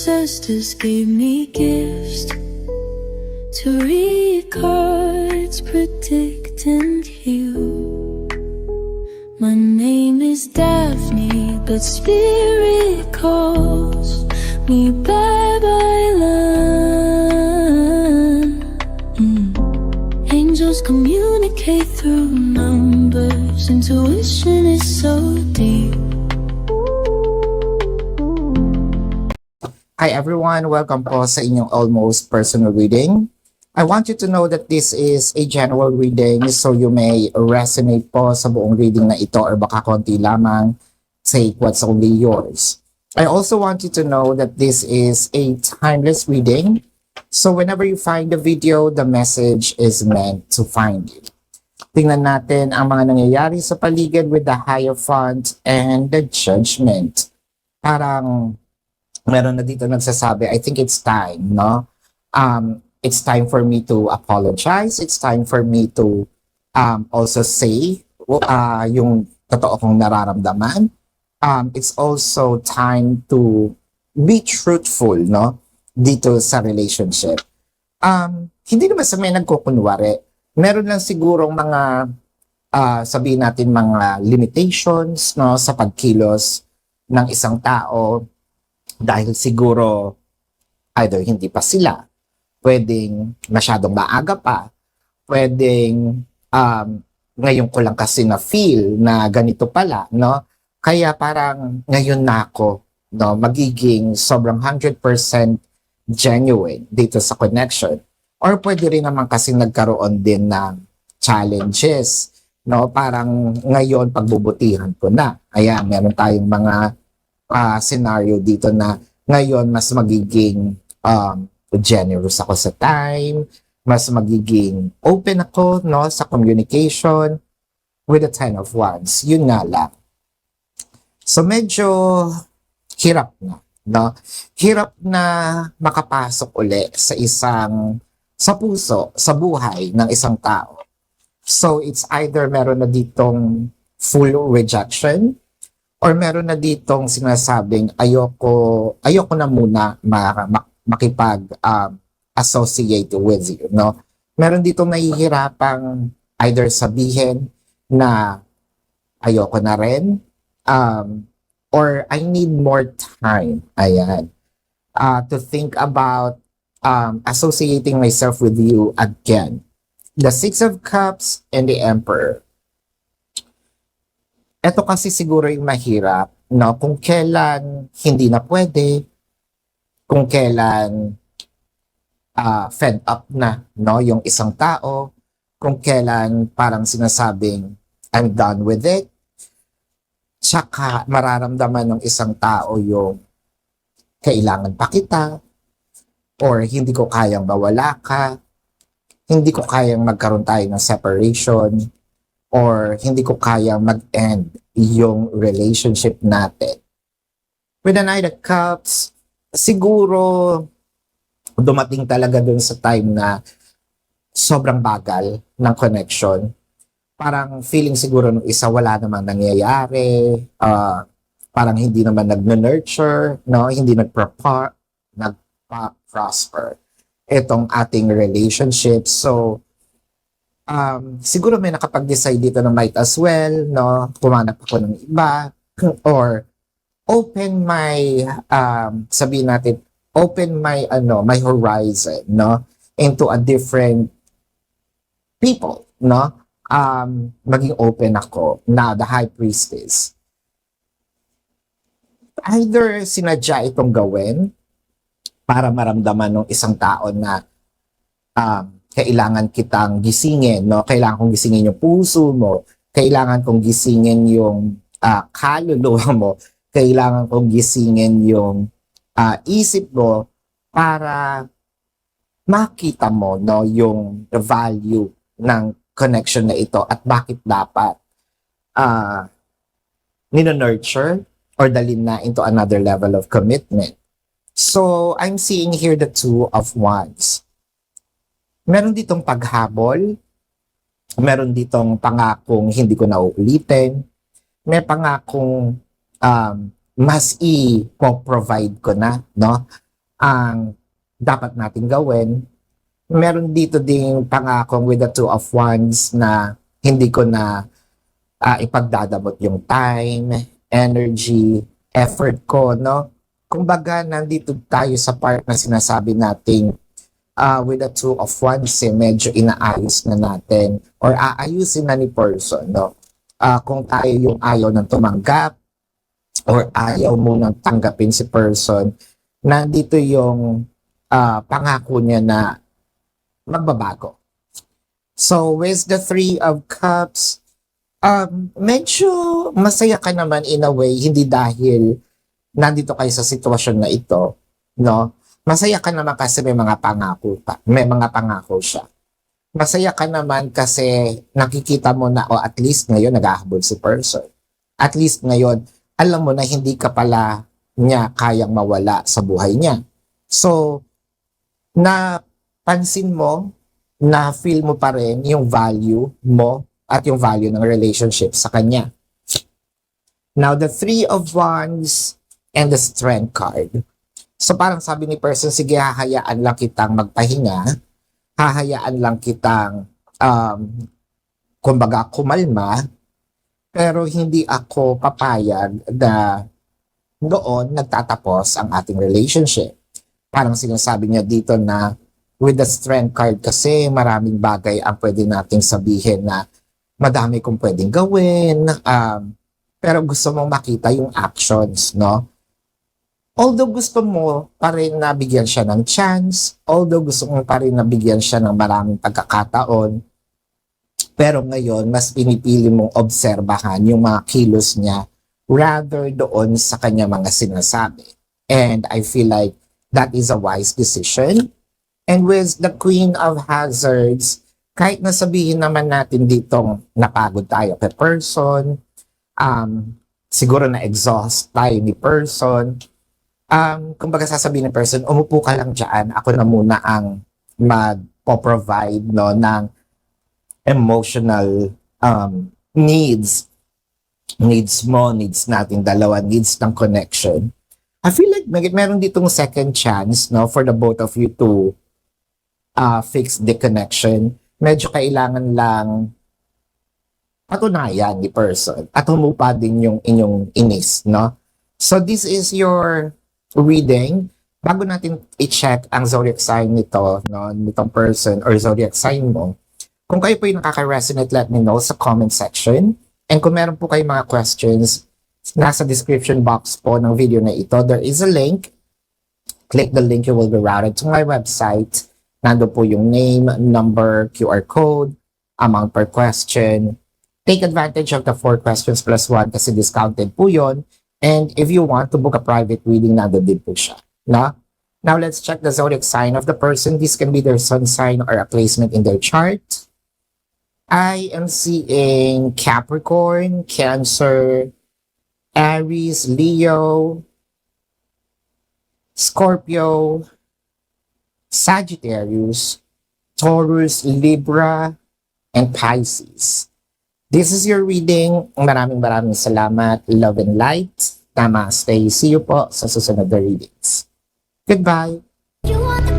ancestors gave me gifts to read cards, predict and heal. My name is Daphne, but spirit calls me bye-bye love. Angels communicate through numbers. Intuition is so deep. Hi everyone, welcome po sa inyong almost personal reading. I want you to know that this is a general reading, so you may resonate po sa buong reading na ito or baka konti lamang. Take what's only yours. I also want you to know that this is a timeless reading, so whenever you find the video, the message is meant to find you. Tingnan natin ang mga nangyayari sa paligid with the Hierophant and the Judgment. Parang meron na dito nagsasabi, I think it's time, no? It's time for me to apologize. It's time for me to also say yung totoo kong nararamdaman. It's also time to be truthful, no? Dito sa relationship. Hindi naman sa may nagkukunwari. Meron lang sigurong mga, sabihin natin mga limitations, no? Sa pagkilos ng isang tao. Dahil siguro either hindi pa sila, pwedeng masyadong maaga pa, pwedeng ngayon ko lang kasi na feel na ganito pala, no? Kaya parang ngayon na ako, no, magiging sobrang 100% genuine dito sa connection. Or pwede rin naman kasi nagkaroon din ng challenges, no? Parang ngayon pagbubutihan ko na. Kaya meron tayong mga scenario dito na ngayon mas magiging generous ako sa time, mas magiging open ako, no, sa communication with the 10 of Wands. Yun nga lang. So medyo hirap na, no? Hirap na makapasok uli sa puso, sa buhay ng isang tao. So it's either meron na ditong full rejection, or meron na ditong sinasabing ayoko na muna makipag-associate with you, no? Meron ditong nahihirapang either sabihin na ayoko na rin, or I need more time, ayan, to think about associating myself with you again. The Six of Cups and the Emperor. Ito kasi siguro yung mahirap, no? Kung kailan hindi na pwede, kung kailan fed up na, no, yung isang tao, kung kailan parang sinasabing I'm done with it, tsaka mararamdaman ng isang tao yung kailangan pa kita, or hindi ko kayang mawala ka, hindi ko kayang magkaroon tayo ng separation, or hindi ko kayang mag-end yung relationship natin. With the Knight of Cups, siguro dumating talaga dun sa time na sobrang bagal ng connection. Parang feeling siguro nung isa wala namang nangyayari, parang hindi naman nag-nurture, no? Hindi nagpa-prosper itong ating relationship. So, siguro may nakapag-decide dito na might as well, no, kumanap ako ng iba, or open my, sabihin natin, open my, my horizon, no, into a different people, no, maging open ako. Now, the High Priestess. Either sinadya itong gawin para maramdaman ng isang tao na, kailangan kitang gisingin, no? Kailangan kong gisingin yung puso mo. Kailangan kong gisingin yung kaluluwa mo. Kailangan kong gisingin yung isip mo para makita mo, no, yung value ng connection na ito at bakit dapat nino-nurture or dalhin na into another level of commitment. So, I'm seeing here the Two of Wands. Meron ditong paghabol, meron ditong pangakong hindi ko na uulitin, may pangakong mas i-provide ko na, no? ang dapat natin gawin. Meron dito ding pangakong with the Two of Wands na hindi ko na ipagdadamot yung time, energy, effort ko, no? Kumbaga, nandito tayo sa part na sinasabi nating with the Two of Wands, medyo inaayos na natin or aayusin na ni person, no? Kung tayo yung ayaw nang tumanggap or ayaw mo nang tanggapin si person, nandito yung pangako niya na magbabago. So, with the Three of Cups, medyo masaya ka naman in a way, hindi dahil nandito kayo sa sitwasyon na ito, no? Masaya ka naman kasi may mga pangako siya. Masaya ka naman kasi nakikita mo na, at least ngayon naghahabol si person. At least ngayon, alam mo na hindi ka pala niya kayang mawala sa buhay niya. So, napansin mo, na-feel mo pa rin yung value mo at yung value ng relationship sa kanya. Now, the Three of Wands and the Strength card. So, parang sabi ni person, sige, hahayaan lang kitang magpahinga, hahayaan lang kitang, kumbaga, kumalma, pero hindi ako papayag na doon nagtatapos ang ating relationship. Parang sinasabi niya dito na with the Strength card kasi maraming bagay ang pwede nating sabihin na madami kong pwedeng gawin, pero gusto mong makita yung actions, no? Although gusto mo pa rin na bigyan siya ng chance, although gusto mo pa rin na bigyan siya ng maraming pagkakataon, pero ngayon, mas pinipili mong obserbahan yung mga kilos niya rather doon sa kanya mga sinasabi. And I feel like that is a wise decision. And with the Queen of Hazards, kahit nasabihin naman natin ditong napagod tayo kay person, siguro na-exhaust tayo ni person, kumbaga sasabihin ng person, umupo ka lang dyan, ako na muna ang magpo-provide, no, ng emotional needs mo, needs natin dalawa, needs ng connection. I feel like meron ditong second chance, no, for the both of you to fix the connection. Medyo kailangan lang patunayan ni person at humupa din yung inyong inis, no? So this is your reading. Bago natin i-check ang zodiac sign nito, no, nitong person or zodiac sign mo, kung kayo po yung nakaka-resonate, let me know sa comment section. And kung meron po kayong mga questions, nasa description box po ng video na ito, there is a link. Click the link, you will be routed to my website. Nando po yung name, number, QR code, amount per question. Take advantage of the 4 questions plus 1 kasi discounted po yun. And if you want to book a private reading, nando din po siya. No? Now let's check the zodiac sign of the person. This can be their sun sign or a placement in their chart. I am seeing Capricorn, Cancer, Aries, Leo, Scorpio, Sagittarius, Taurus, Libra, and Pisces. This is your reading. Maraming salamat. Love and light. Namaste. See you po sa susunod na readings. Goodbye. You want the